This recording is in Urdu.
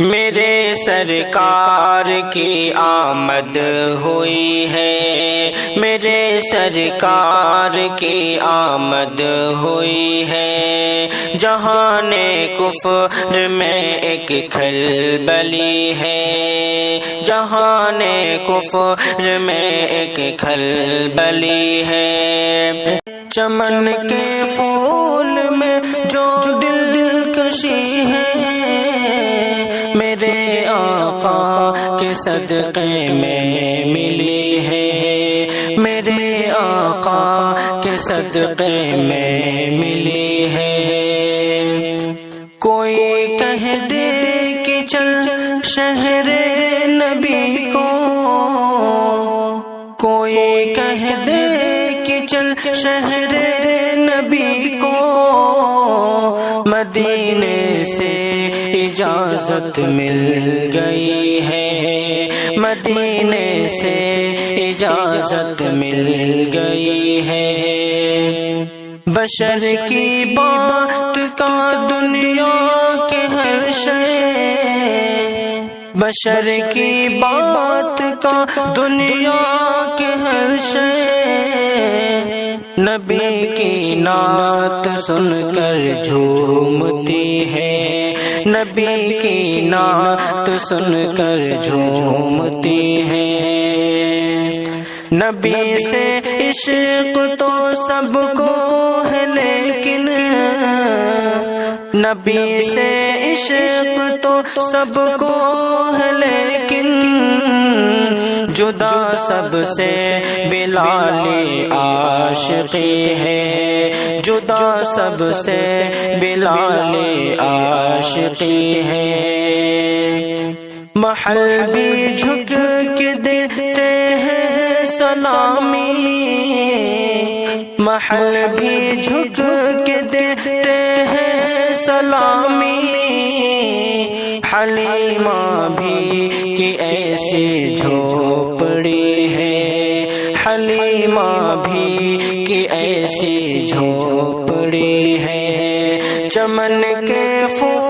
میرے سرکار کی آمد ہوئی ہے، میرے سرکار کی آمد ہوئی ہے، جہان کفر میں ایک کھلبلی ہے، جہان کفر میں ایک کھلبلی ہے، چمن کے پھول میں جو دلکشی ہے، میرے آقا کے صدقے میں ملی ہے، میرے آقا کے صدقے میں ملی ہے۔ کوئی کہہ دے کہ چل شہر نبی کو، کوئی کہہ دے کہ چل شہر نبی کو، مدینے سے اجازت مل گئی ہے، مدینے سے اجازت مل گئی ہے۔ بشر کی بات کا دنیا کے ہر شے، بشر کی بات کا دنیا کے ہر شے، نبی کی نعت سن کر جھومتی ہے، نبی کی نعت سن کر جھومتی ہے۔ نبی سے عشق تو سب کو ہے لیکن، نبی سے عشق تو سب کو ہے لیکن، جدا سب سے بلال عاشقی ہے، جدا سب سے بلال عاشقی ہے۔ محل بھی جھک کے دیتے ہیں سلامی، محل بھی جھک کے دیتے ہیں سلامی، حلیمہ بھی کی ایسی جھوپڑی ہے، حلیمہ بھی کی ایسی جھوپڑی ہے، چمن کے پھول